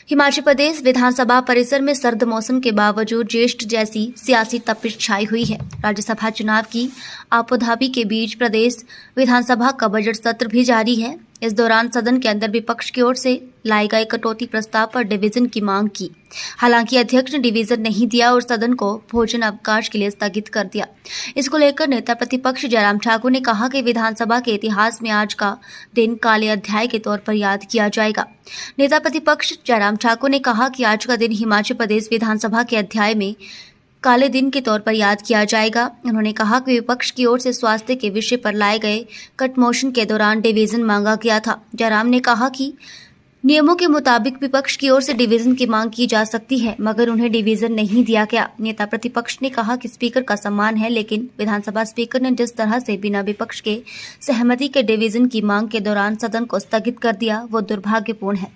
हिमाचल प्रदेश विधानसभा परिसर में सर्द मौसम के बावजूद ज्येष्ठ जैसी सियासी तपिश छाई हुई है। राज्यसभा चुनाव की आपोधापी के बीच प्रदेश विधानसभा का बजट सत्र भी जारी है। इस दौरान सदन के अंदर विपक्ष की ओर से लाए गए कटौती प्रस्ताव पर डिवीजन की मांग की। हालांकि अध्यक्ष ने डिवीजन नहीं दिया और सदन को भोजन अवकाश के लिए स्थगित कर दिया। इसको लेकर नेता प्रतिपक्ष जयराम ठाकुर ने कहा कि विधानसभा के इतिहास में आज का दिन काले अध्याय के तौर पर याद किया जाएगा। नेता प्रतिपक्ष जयराम ठाकुर ने कहा कि आज का दिन हिमाचल प्रदेश विधानसभा के अध्याय में काले दिन के तौर पर याद किया जाएगा। उन्होंने कहा कि विपक्ष की ओर से स्वास्थ्य के विषय पर लाए गए कट मोशन के दौरान डिवीजन मांगा गया था। जयराम ने कहा कि नियमों के मुताबिक विपक्ष की ओर से डिवीजन की मांग की जा सकती है, मगर उन्हें डिवीजन नहीं दिया गया। नेता प्रतिपक्ष ने कहा कि स्पीकर का सम्मान है, लेकिन विधानसभा स्पीकर ने जिस तरह से बिना विपक्ष के सहमति के डिवीजन की मांग के दौरान सदन को स्थगित कर दिया, वो दुर्भाग्यपूर्ण है।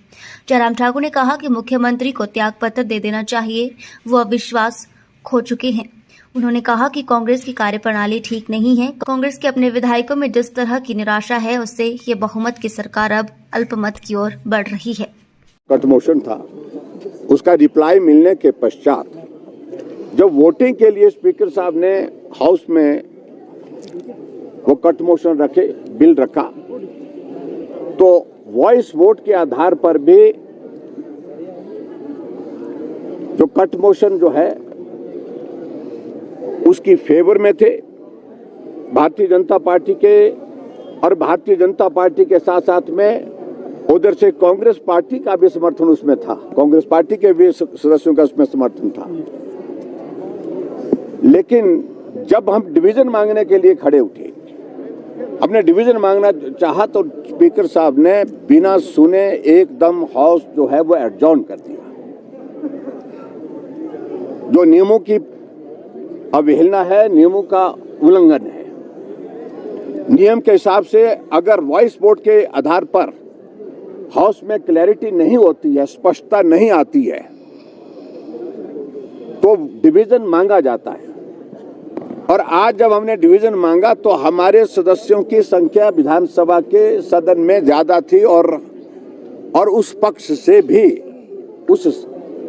जयराम ठाकुर ने कहा कि मुख्यमंत्री को त्यागपत्र दे देना चाहिए, वो अविश्वास खो चुके हैं। उन्होंने कहा कि कांग्रेस की कार्यप्रणाली ठीक नहीं है। कांग्रेस के अपने विधायकों में जिस तरह की निराशा है, उससे ये बहुमत की सरकार अब अल्पमत की ओर बढ़ रही है। कट मोशन था, उसका रिप्लाई मिलने के पश्चात जब वोटिंग के लिए स्पीकर साहब ने हाउस में वो कट मोशन रखे, बिल रखा, तो वॉइस वोट के आधार पर भी जो कट मोशन जो है उसकी फेवर में थे भारतीय जनता पार्टी के, और भारतीय जनता पार्टी के साथ साथ में उधर से कांग्रेस पार्टी का भी समर्थन उसमें था, कांग्रेस पार्टी के भी सदस्यों का उसमें समर्थन था। लेकिन जब हम डिवीजन मांगने के लिए खड़े उठे, हमने डिवीजन मांगना चाहा, तो स्पीकर साहब ने बिना सुने एकदम हाउस जो है वो एडजॉर्न कर दिया। जो नियमों की अवहेलना है, नियमों का उल्लंघन है। नियम के हिसाब से अगर वॉइस वोट के आधार पर हाउस में क्लैरिटी नहीं होती है, स्पष्टता नहीं आती है, तो डिवीजन मांगा जाता है। और आज जब हमने डिवीजन मांगा तो हमारे सदस्यों की संख्या विधानसभा के सदन में ज्यादा थी, और उस पक्ष से भी, उस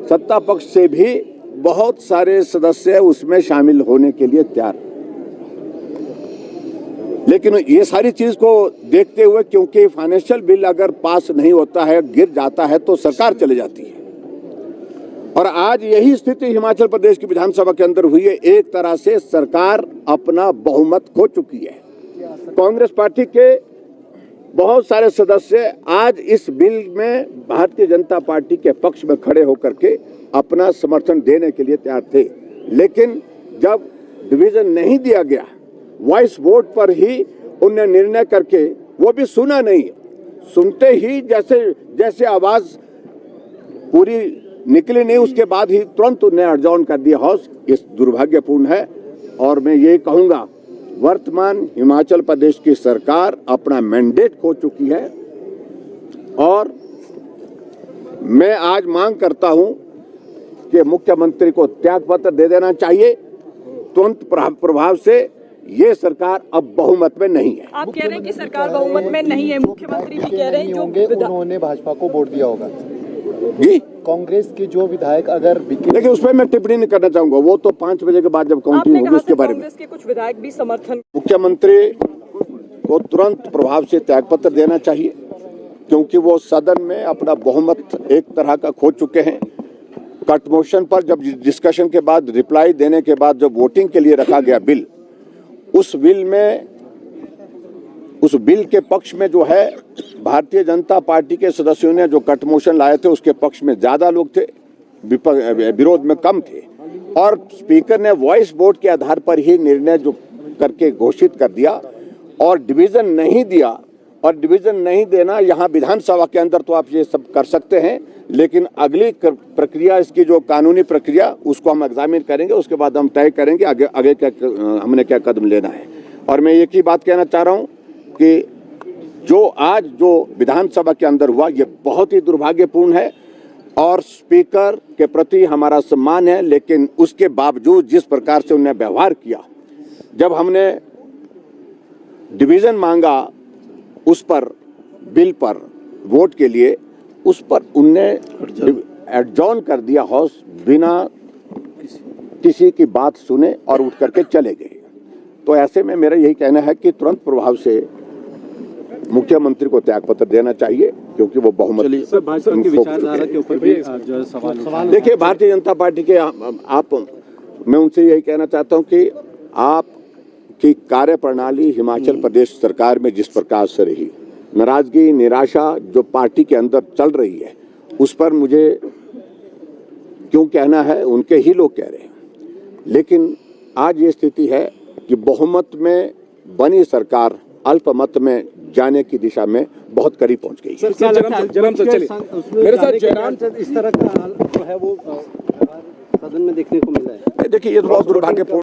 सत्ता पक्ष से भी बहुत सारे सदस्य उसमें शामिल होने के लिए तैयार। लेकिन ये सारी चीज को देखते हुए, क्योंकि फाइनेंशियल बिल अगर पास नहीं होता है, गिर जाता है, तो सरकार चले जाती है। और आज यही स्थिति हिमाचल प्रदेश की विधानसभा के अंदर हुई है। एक तरह से सरकार अपना बहुमत खो चुकी है। कांग्रेस पार्टी के बहुत सारे सदस्य आज इस बिल में भारतीय जनता पार्टी के पक्ष में खड़े होकर के अपना समर्थन देने के लिए तैयार थे। लेकिन जब डिवीजन नहीं दिया गया, वॉइस वोट पर ही उन्हें निर्णय करके, वो भी सुना नहीं, सुनते ही जैसे आवाज पूरी निकली नहीं, उसके बाद ही तुरंत उन्हें एडजॉर्न कर दिया हाउस। इस दुर्भाग्यपूर्ण है। और मैं ये कहूंगा, वर्तमान हिमाचल प्रदेश की सरकार अपना मैंडेट खो चुकी है, और मैं आज मांग करता हूं कि मुख्यमंत्री को त्यागपत्र दे देना चाहिए तुरंत प्रभाव से। ये सरकार अब बहुमत में नहीं है। आप कह रहे हैं कि सरकार बहुमत में नहीं है, मुख्यमंत्री भी कह रहे हैं जो उन्होंने भाजपा को वोट दिया होगा जी। कांग्रेस के जो विधायक अगर देखिए, उसमें मैं टिप्पणी नहीं करना चाहूंगा, वो तो 5 बजे के बाद जब काउंटिंग होगी उसके बारे में। कांग्रेस के कुछ विधायक भी समर्थन। मुख्यमंत्री को तुरंत प्रभाव से त्यागपत्र देना चाहिए, क्योंकि वो सदन में अपना बहुमत एक तरह का खो चुके हैं। कट मोशन पर जब डिस्कशन के बाद, रिप्लाई देने के बाद जब वोटिंग के लिए रखा गया बिल, उस बिल के पक्ष में जो है भारतीय जनता पार्टी के सदस्यों ने जो कट मोशन लाए थे, उसके पक्ष में ज्यादा लोग थे, विरोध में कम थे। और स्पीकर ने वॉइस वोट के आधार पर ही निर्णय जो करके घोषित कर दिया, और डिवीजन नहीं दिया। और डिवीजन नहीं देना, यहाँ विधानसभा के अंदर तो आप ये सब कर सकते हैं, लेकिन अगली प्रक्रिया, इसकी जो कानूनी प्रक्रिया, उसको हम एग्जामिन करेंगे। उसके बाद हम तय करेंगे आगे क्या हमने क्या कदम लेना है। और मैं एक ही बात कहना चाह रहा हूँ कि जो विधानसभा के अंदर हुआ, ये बहुत ही दुर्भाग्यपूर्ण है, और स्पीकर के प्रति हमारा सम्मान है। लेकिन उसके बावजूद जिस प्रकार से उन्होंने व्यवहार किया, जब हमने डिवीजन मांगा उस पर, बिल पर वोट के लिए, उस पर उनने एडजॉर्न कर दिया हाउस बिना किसी की बात सुने और उठ करके चले गए। तो ऐसे में मेरा यही कहना है कि तुरंत प्रभाव से मुख्यमंत्री को त्यागपत्र देना चाहिए, क्योंकि वो बहुमत भाजपा की विचारधारा के ऊपर भी जो है सवाल देखिए, भारतीय जनता पार्टी के मैं उनसे यही कहना चाहता हूं कि आपकी कार्यप्रणाली हिमाचल प्रदेश सरकार में जिस प्रकार से रही, नाराजगी निराशा जो पार्टी के अंदर चल रही है, उस पर मुझे क्यों कहना है, उनके ही लोग कह रहे हैं। लेकिन आज ये स्थिति है कि बहुमत में बनी सरकार अल्पमत में जाने की दिशा में बहुत करीब पहुंच गई है। मेरे साथ जयराम इस तरह का हाल जो है वो सदन में देखने को मिला है। देखिए, ये तो बहुत दुर्भाग्यपूर्ण